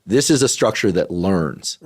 This is a structure that learns.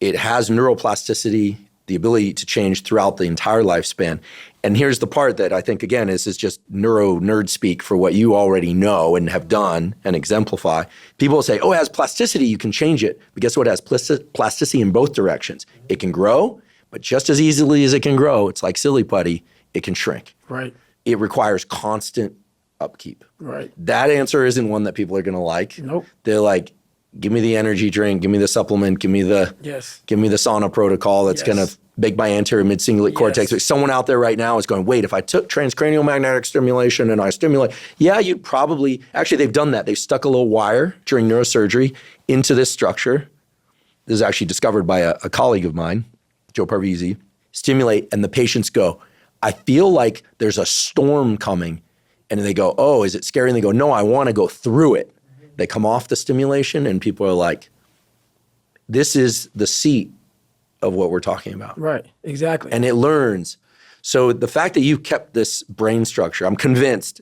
It has neuroplasticity, the ability to change throughout the entire lifespan. And here's the part that I think, again, is just neuro nerd speak for what you already know and have done and exemplify. People say, oh, it has plasticity, you can change it. But guess what? It has plasticity in both directions. It can grow, but just as easily as it can grow, it's like silly putty, it can shrink. Right. It requires constant upkeep. Right. That answer isn't one that people are going to like. Nope. They're like, give me the energy drink, give me the supplement, give me the sauna protocol that's going to make my anterior mid-cingulate cortex. Someone out there right now is going, wait, if I took transcranial magnetic stimulation and I stimulate, you'd probably, actually they've done that. They've stuck a little wire during neurosurgery into this structure. This is actually discovered by a colleague of mine, Joe Parvizi. Stimulate, and the patients go, I feel like there's a storm coming. And they go, oh, is it scary? And they go, no, I want to go through it. They come off the stimulation and people are like, this is the seat of what we're talking about. Right, exactly. And it learns. So the fact that you kept this brain structure, I'm convinced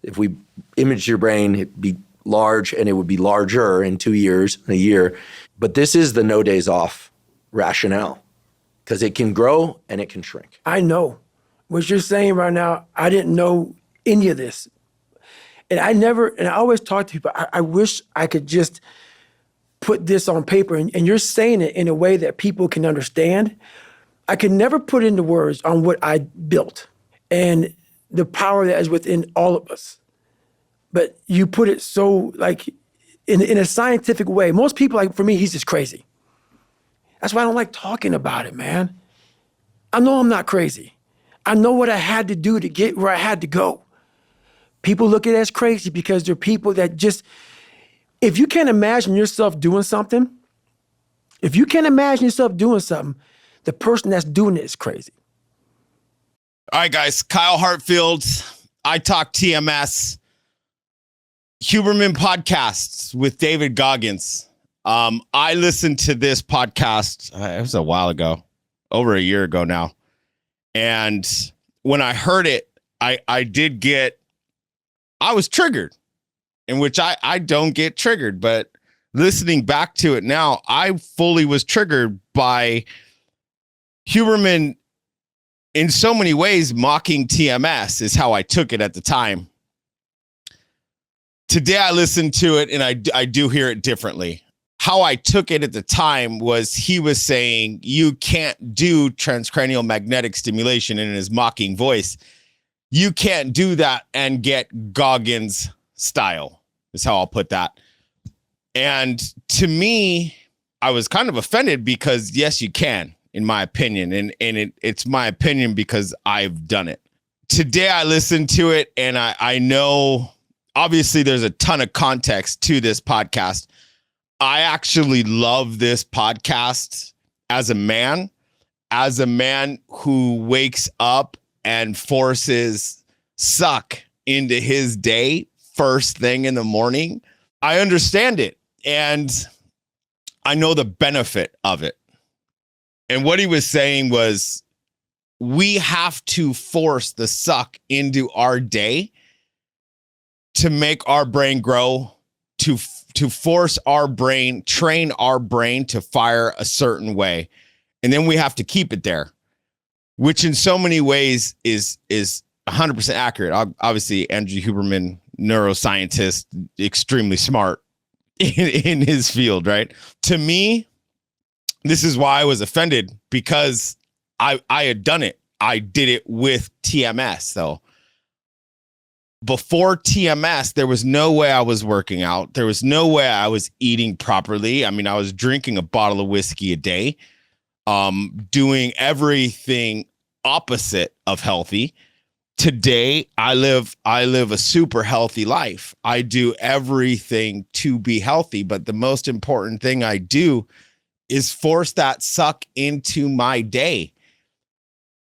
if we imaged your brain, it'd be large and it would be larger in 2 years, a year. But this is the no days off rationale because it can grow and it can shrink. I know. What you're saying right now, I didn't know any of this. And I always talk to people, I wish I could just put this on paper, and you're saying it in a way that people can understand. I could never put into words on what I built and the power that is within all of us. But you put it so like in a scientific way. Most people, like for me, he's just crazy. That's why I don't like talking about it, man. I know I'm not crazy. I know what I had to do to get where I had to go. People look at it as crazy because they're people that just, if you can't imagine yourself doing something, the person that's doing it is crazy. All right, guys. Kyle Hartfield, iTalkTMS, Huberman Podcasts with David Goggins. I listened to this podcast, it was a while ago, over a year ago now. And when I heard it, I was triggered, in which I don't get triggered, but listening back to it now, I fully was triggered by Huberman in so many ways mocking TMS is how I took it at the time. Today I listened to it and I do hear it differently. How I took it at the time was he was saying you can't do transcranial magnetic stimulation in his mocking voice. You can't do that and get Goggins style, is how I'll put that. And to me, I was kind of offended because yes, you can, in my opinion. And it's my opinion because I've done it. Today I listened to it and I know, obviously there's a ton of context to this podcast. I actually love this podcast as a man who wakes up and forces suck into his day first thing in the morning. I understand it and I know the benefit of it. And what he was saying was we have to force the suck into our day to make our brain grow, to force our brain, train our brain to fire a certain way. And then we have to keep it there, which in so many ways is 100% accurate. Obviously, Andrew Huberman, neuroscientist, extremely smart in his field, right? To me, this is why I was offended, because I had done it. I did it with TMS, though. Before TMS, there was no way I was working out. There was no way I was eating properly. I mean, I was drinking a bottle of whiskey a day, doing everything opposite of healthy. Today, I live a super healthy life. I do everything to be healthy, but the most important thing I do is force that suck into my day.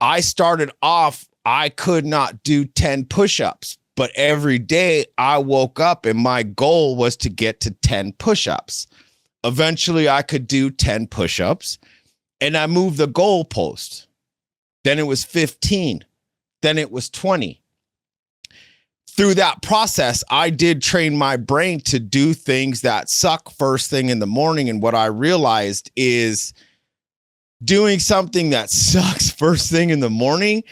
I started off, I could not do 10 push-ups, but every day I woke up and my goal was to get to 10 push-ups. Eventually I could do 10 push-ups and I moved the goalpost. Then it was 15. Then it was 20. through that process, I did train my brain to do things that suck first thing in the morning. And what I realized is doing something that sucks first thing in the morning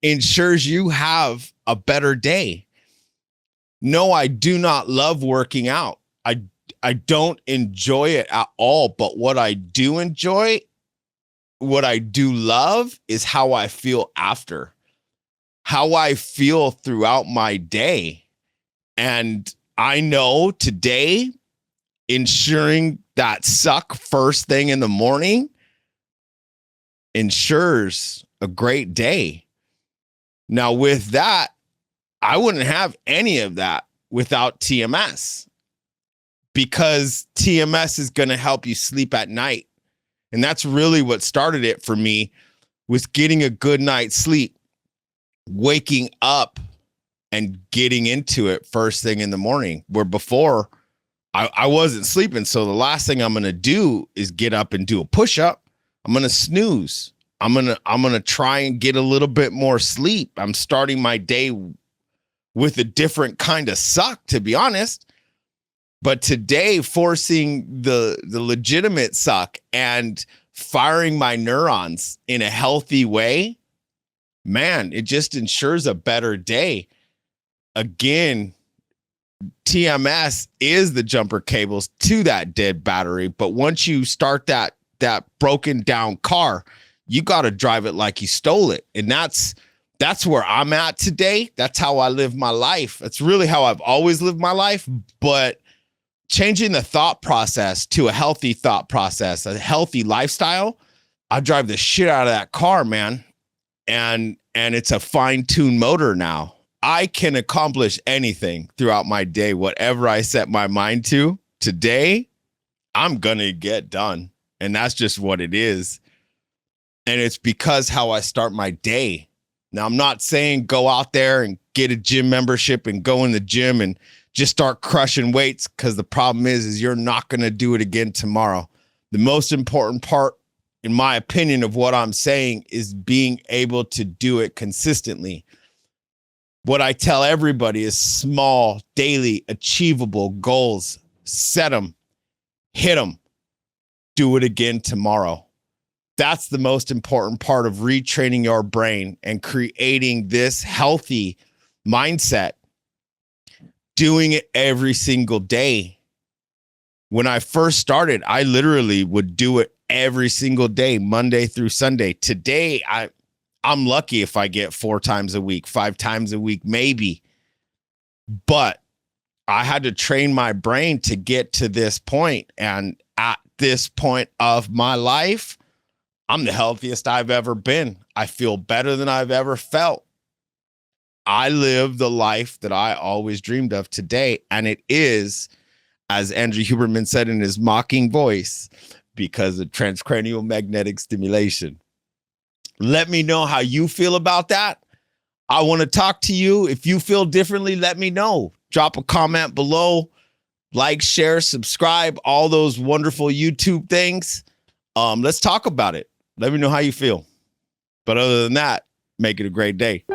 ensures you have a better day. No, I do not love working out. I don't enjoy it at all. But what I do enjoy, what I do love is how I feel after, how I feel throughout my day. And I know today, ensuring that suck first thing in the morning ensures a great day. Now, with that, I wouldn't have any of that without TMS, because TMS is going to help you sleep at night. And that's really what started it for me, was getting a good night's sleep, waking up and getting into it first thing in the morning, where before I wasn't sleeping. So the last thing I'm going to do is get up and do a push-up. I'm going to snooze. I'm going to try and get a little bit more sleep. I'm starting my day with a different kind of suck, to be honest. But today, forcing the legitimate suck and firing my neurons in a healthy way, man, it just ensures a better day. Again, TMS is the jumper cables to that dead battery. But once you start that broken down car, you got to drive it like you stole it. And that's where I'm at today. That's how I live my life. That's really how I've always lived my life. But changing the thought process to a healthy thought process, a healthy lifestyle, I drive the shit out of that car, man. And it's a fine-tuned motor now. I can accomplish anything throughout my day, whatever I set my mind to. Today, I'm going to get done. And that's just what it is. And it's because how I start my day. Now, I'm not saying go out there and get a gym membership and go in the gym and just start crushing weights, because the problem is you're not going to do it again tomorrow. The most important part, in my opinion, of what I'm saying is being able to do it consistently. What I tell everybody is small, daily, achievable goals. Set them, hit them, do it again tomorrow. That's the most important part of retraining your brain and creating this healthy mindset. Doing it every single day. When I first started, I literally would do it every single day, Monday through Sunday. Today, I'm lucky if I get 4 times a week, 5 times a week, maybe. But I had to train my brain to get to this point. And at this point of my life, I'm the healthiest I've ever been. I feel better than I've ever felt. I live the life that I always dreamed of today. And it is, as Andrew Huberman said in his mocking voice, because of transcranial magnetic stimulation. Let me know how you feel about that. I want to talk to you. If you feel differently, let me know. Drop a comment below. Like, share, subscribe, all those wonderful YouTube things. Let's talk about it. Let me know how you feel. But other than that, make it a great day.